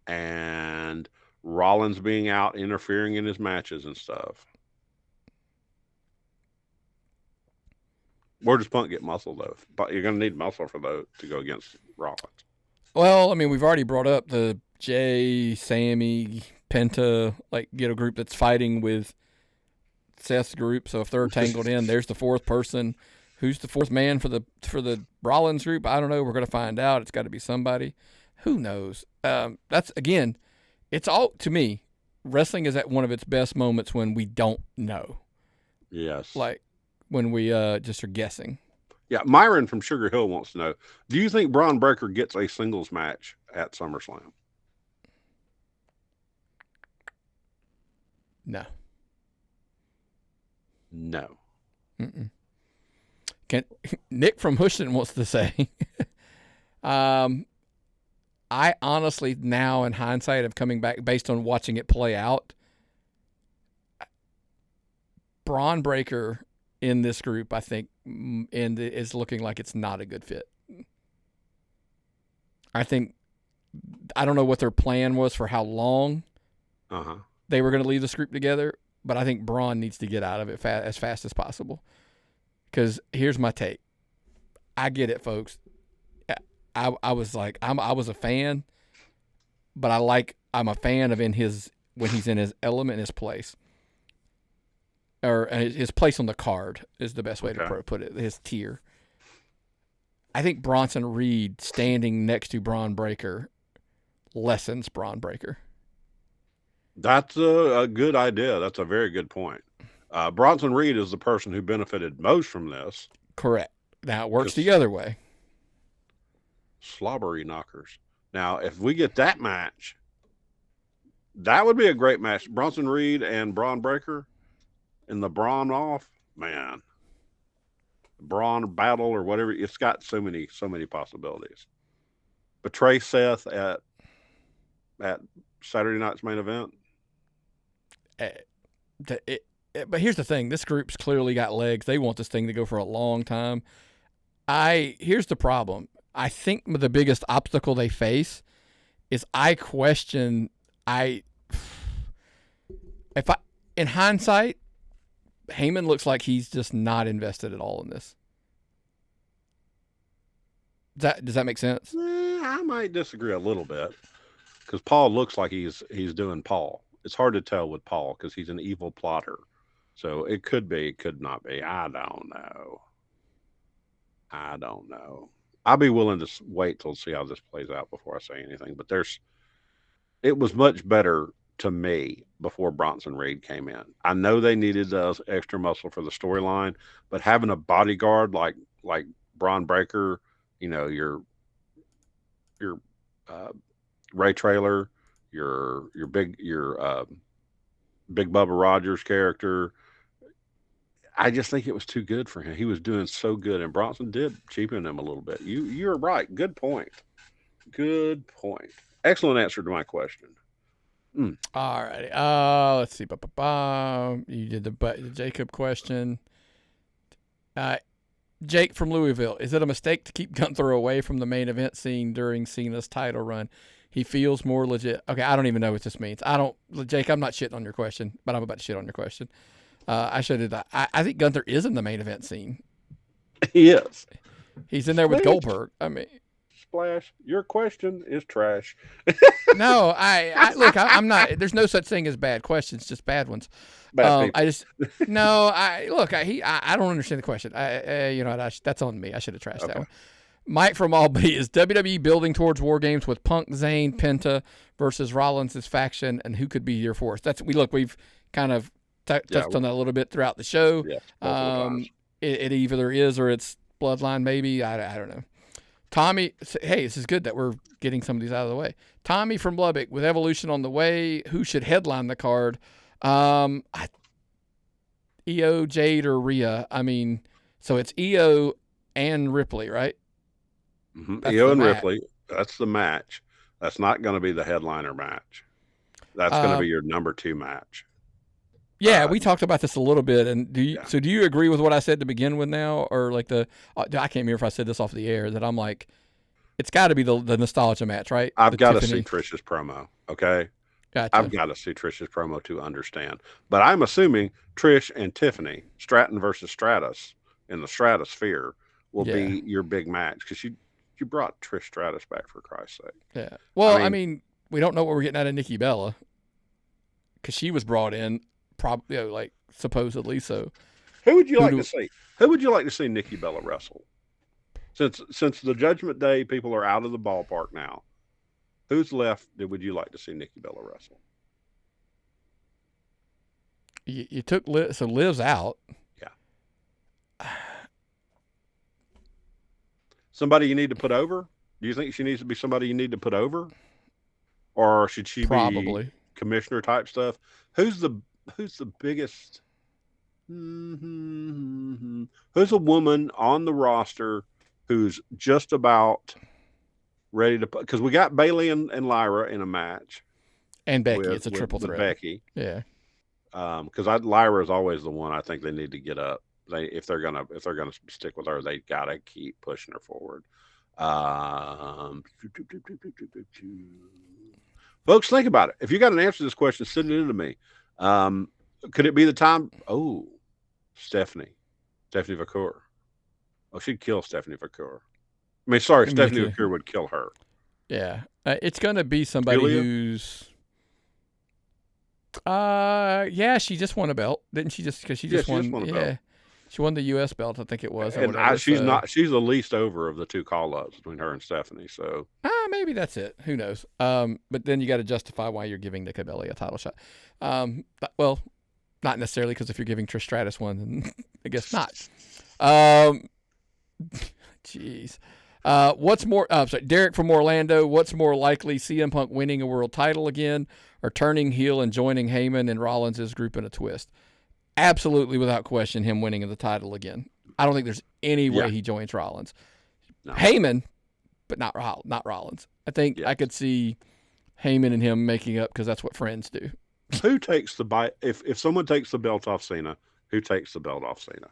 and Rollins being out interfering in his matches and stuff. Where does Punk get muscle though? But you're going to need muscle for those to go against Rollins. Well, I mean, we've already brought up the Jay, Sammy, Penta, a group that's fighting with Seth's group. So if they're tangled in, there's the fourth person. Who's the fourth man for the Rollins group? I don't know. We're going to find out. It's got to be somebody. Who knows? That's, again, it's all, to me, wrestling is at one of its best moments when we don't know. Yes. Like when we just are guessing. Yeah, Myron from Sugar Hill wants to know, do you think Braun Breaker gets a singles match at SummerSlam? No. No. Mm-mm. Nick from Houston wants to say, I honestly now in hindsight of coming back based on watching it play out, Braun Breaker in this group, I think, is looking like it's not a good fit. I don't know what their plan was for how long they were going to leave this group together, but I think Braun needs to get out of it as fast as possible. Because here's my take. I get it, folks. I was like, I was a fan, but I'm a fan of when he's in his element, his place. Or his place on the card is the best way to put it, his tier. I think Bronson Reed standing next to Braun Breaker lessens Braun Breaker. That's a good idea. That's a very good point. Bronson Reed is the person who benefited most from this. Correct. Now it works the other way. Slobbery knockers. Now, if we get that match, that would be a great match. Bronson Reed and Braun Breaker in the Braun off, man. Braun battle or whatever. It's got so many possibilities. Betray Seth at Saturday night's main event. But here's the thing. This group's clearly got legs. They want this thing to go for a long time. Here's the problem. I think the biggest obstacle they face is in hindsight, Heyman looks like he's just not invested at all in this. Does that make sense? I might disagree a little bit because Paul looks like he's doing Paul. It's hard to tell with Paul because he's an evil plotter. So it could be, it could not be. I don't know. I'll be willing to wait till see how this plays out before I say anything. But it was much better to me before Bronson Reed came in. I know they needed the extra muscle for the storyline, but having a bodyguard like Braun Breaker, your Ray Traylor, your Big Bubba Rogers character. I just think it was too good for him. He was doing so good, and Bronson did cheapen him a little bit. You're right. Good point. Excellent answer to my question. All righty. Let's see. You did the Jacob question. Jake from Louisville, is it a mistake to keep Gunther away from the main event scene during Cena's title run? He feels more legit. Okay, I don't even know what this means. Jake, I'm not shitting on your question, but I'm about to shit on your question. I think Gunther is in the main event scene. He is. He's in there with Goldberg. I mean, Splash, your question is trash. no, look, I'm not. There's no such thing as bad questions, just bad ones. Bad people. I don't understand the question. That's on me. I should have trashed that one. Mike from Albany, is WWE building towards WarGames with Punk, Zayn, Penta versus Rollins' faction, and who could be your force? We've kind of touched on that a little bit throughout the show. Yeah, it either is or it's Bloodline, maybe. I don't know. Tommy, hey, this is good that we're getting some of these out of the way. Tommy from Lubbock, with Evolution on the way, who should headline the card? EO, Jade, or Rhea? I mean, so it's EO and Ripley, right? Mm-hmm. EO and Ripley. That's the match. That's not going to be the headliner match. That's going to be your number 2 match. Yeah, we talked about this a little bit. And do you agree with what I said to begin with now, or like I can't remember if I said this off the air, that I'm like, it's got to be the nostalgia match, right? I've got to see Trish's promo. Okay. Gotcha. I've got to see Trish's promo to understand. But I'm assuming Trish and Tiffany, Stratton versus Stratus in the Stratosphere, will be your big match, because you brought Trish Stratus back, for Christ's sake. Yeah. Well, I mean, we don't know what we're getting out of Nikki Bella, because she was brought in probably supposedly. So who would you like to see? Who would you like to see Nikki Bella wrestle? Since the Judgment Day people are out of the ballpark now, who's left that would you like to see Nikki Bella wrestle? You took Liv's out. Yeah. Somebody you need to put over? Do you think she needs to be somebody you need to put over? Or should she probably be commissioner type stuff? Who's the biggest? Who's a woman on the roster who's just about ready to put? Because we got Bayley and Lyra in a match, and Becky. It's a triple threat. Becky, yeah. Because Lyra is always the one I think they need to get up. If they're gonna stick with her, they gotta keep pushing her forward. Folks, think about it. If you got an answer to this question, send it in to me. Could it be the time? Oh, Stephanie Vacour. Oh, she'd kill Stephanie Vacour. I mean, sorry, Stephanie Vacour would kill her. Yeah, it's gonna be somebody who's. Yeah, she just won a belt, didn't she? Because she just won. Yeah, she won the U.S. belt, I think it was. And she's the least over of the 2 call-ups between her and Stephanie. So maybe that's it. Who knows? But then you got to justify why you're giving Nikki Bella a title shot. Well, not necessarily, because if you're giving Trish Stratus one, then I guess not. Jeez. What's more? Derek from Orlando. What's more likely, CM Punk winning a world title again, or turning heel and joining Heyman and Rollins' group in a twist? Absolutely, without question, him winning the title again. I don't think there's any way he joins Rollins. No. Heyman, but not Rollins. I think I could see Heyman and him making up, because that's what friends do. Who takes the bite? If someone takes the belt off Cena, who takes the belt off Cena?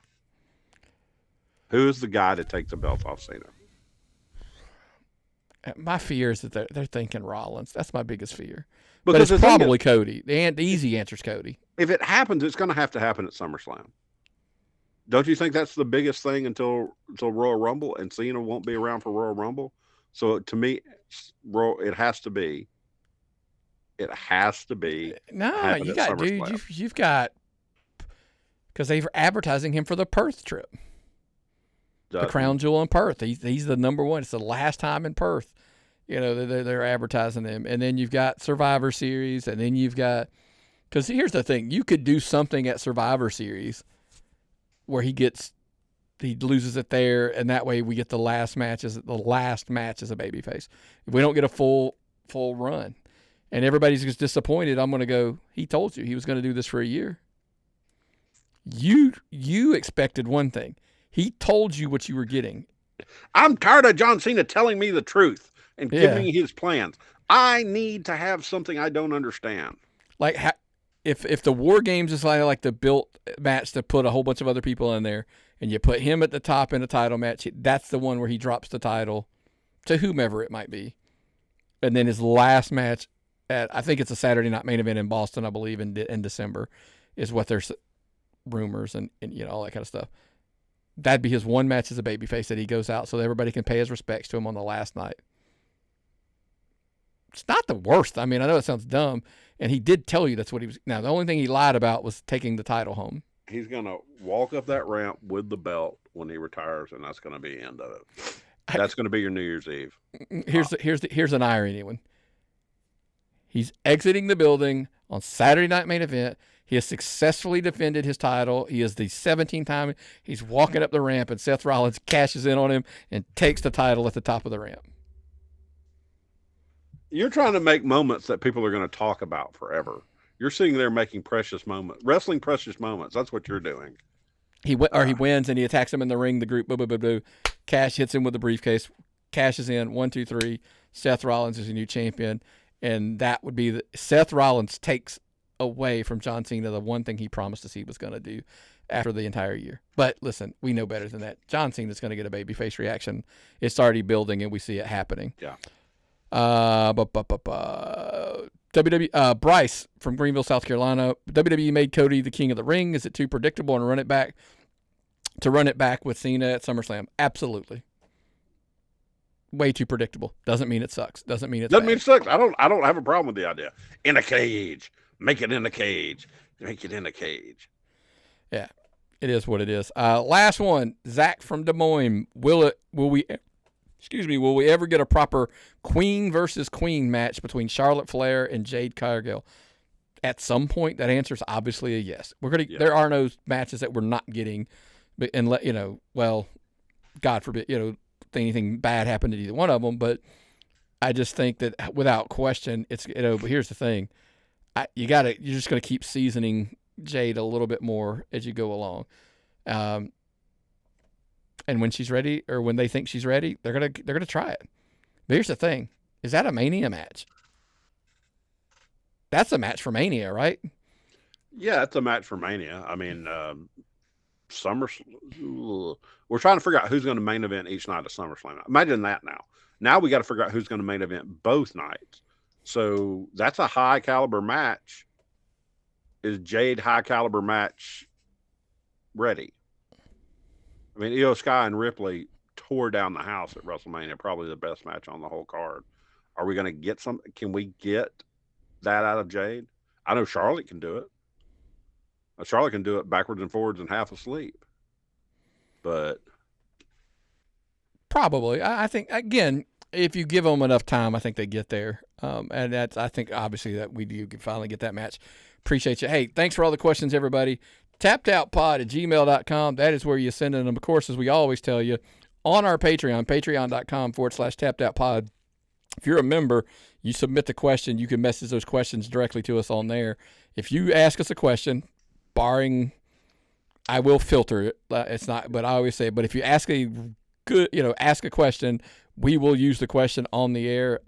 Who is the guy to take the belt off Cena? My fear is that they're thinking Rollins. That's my biggest fear. But it's probably Cody. The easy answer is Cody. If it happens, it's going to have to happen at SummerSlam. Don't you think that's the biggest thing until Royal Rumble, and Cena won't be around for Royal Rumble? So to me, it has to be. It has to be. No, you've got, because they're advertising him for the Perth trip. The Crown Jewel in Perth. He's the number one. It's the last time in Perth. They're advertising him. And then you've got Survivor Series, and then you've got, because here's the thing, you could do something at Survivor Series where he loses it there, and that way we get the last match as a babyface. If we don't get a full run, and everybody's just disappointed, I'm going to go, he told you he was going to do this for a year. You expected one thing. He told you what you were getting. I'm tired of John Cena telling me the truth and giving me his plans. I need to have something I don't understand. Like, if the WarGames is like the built match to put a whole bunch of other people in there, and you put him at the top in a title match, that's the one where he drops the title to whomever it might be. And then his last match I think it's a Saturday night main event in Boston, I believe, in December, is what there's rumors and all that kind of stuff. That'd be his one match as a babyface that he goes out so that everybody can pay his respects to him on the last night. It's not the worst. I mean, I know it sounds dumb, and he did tell you that's what he was. Now, the only thing he lied about was taking the title home. He's going to walk up that ramp with the belt when he retires, and that's going to be the end of it. That's going to be your New Year's Eve. Here's an irony one. He's exiting the building on Saturday Night Main Event. He has successfully defended his title. He is the 17th time. He's walking up the ramp, and Seth Rollins cashes in on him and takes the title at the top of the ramp. You're trying to make moments that people are going to talk about forever. You're sitting there making precious moments, wrestling precious moments. That's what you're doing. He wins, and he attacks him in the ring. The group, boo. Cash hits him with the briefcase, cashes in, 1, 2, 3. Seth Rollins is a new champion. And that would be Seth Rollins takes away from John Cena the one thing he promised us he was going to do after the entire year. But listen, we know better than that. John Cena's going to get a babyface reaction. It's already building, and we see it happening. Yeah. Bryce from Greenville, South Carolina. WWE made Cody the king of the ring. Is it too predictable and run it back with Cena at SummerSlam? Absolutely. Way too predictable. Doesn't mean it sucks. Doesn't mean it sucks. I don't have a problem with the idea. In a cage. Make it in a cage. Make it in a cage. Yeah. It is what it is. Last one. Zach from Des Moines. Will we ever get a proper queen versus queen match between Charlotte Flair and Jade Cargill? At some point, that answer is obviously a yes. There are no matches that we're not getting, and God forbid, anything bad happened to either one of them. But I just think that without question, it's But here's the thing, you're just gonna keep seasoning Jade a little bit more as you go along. And when she's ready, or when they think she's ready, they're gonna try it. But here's the thing: is that a Mania match? That's a match for Mania, right? Yeah, it's a match for Mania. I mean, we're trying to figure out who's going to main event each night of SummerSlam. Imagine that now. Now we got to figure out who's going to main event both nights. So that's a high caliber match. Is Jade high caliber match ready? I mean, Io Sky and Ripley tore down the house at WrestleMania, probably the best match on the whole card. Are we going to get some? Can we get that out of Jade? I know Charlotte can do it. Charlotte can do it backwards and forwards and half asleep. But probably, I think, again, if you give them enough time, I think they get there. And that's, I think, obviously, that we do finally get that match. Appreciate you. Hey, thanks for all the questions, everybody. tappedoutpod@gmail.com. That is where you send them. Of course, as we always tell you, on our Patreon, patreon.com/tappedoutpod. If you're a member, you submit the question. You can message those questions directly to us on there. If you ask us a question, barring, I will filter it. It's not, but I always say, but if you ask ask a question, we will use the question on the air.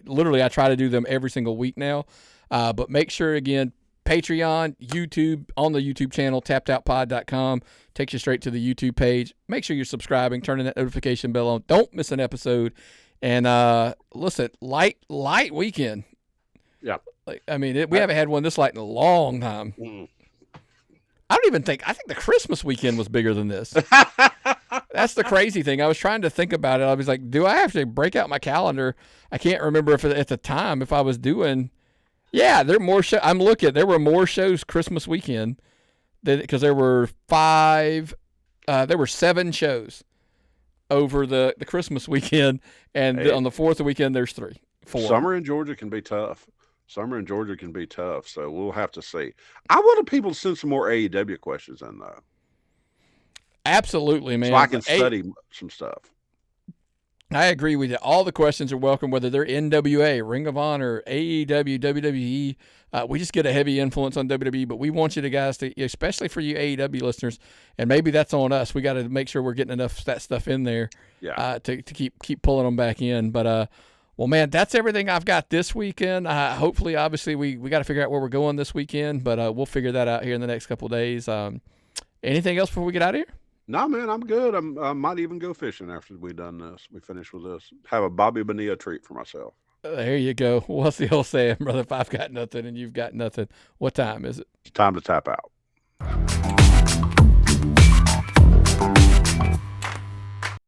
Literally, I try to do them every single week now. But make sure, again, Patreon, YouTube, on the YouTube channel, tappedoutpod.com, takes you straight to the YouTube page. Make sure you're subscribing, turning that notification bell on. Don't miss an episode. And listen, light weekend. Yeah. We haven't had one this light in a long time. I think the Christmas weekend was bigger than this. That's the crazy thing. I was trying to think about it. I was like, do I have to break out my calendar? I can't remember if at the time if I was doing. Yeah, there are more shows. I'm looking. There were more shows Christmas weekend because there were 5. There were 7 shows over the Christmas weekend, and on the 4th weekend there's 4. Summer in Georgia can be tough. So we'll have to see. I wanted people to send some more AEW questions in, though. Absolutely, man. So I can study some stuff. I agree with you. All the questions are welcome, whether they're NWA, Ring of Honor, AEW, WWE. We just get a heavy influence on WWE, but we want you guys to, especially for you AEW listeners, and maybe that's on us. We got to make sure we're getting enough of that stuff in there to keep pulling them back in. But well, man, that's everything I've got this weekend. Hopefully, obviously, we got to figure out where we're going this weekend, but we'll figure that out here in the next couple of days. Anything else before we get out of here? No, man, I'm good. I might even go fishing after we done this. We finish with this. Have a Bobby Bonilla treat for myself. There you go. What's the old saying, brother? If I've got nothing and you've got nothing, what time is it? It's time to tap out.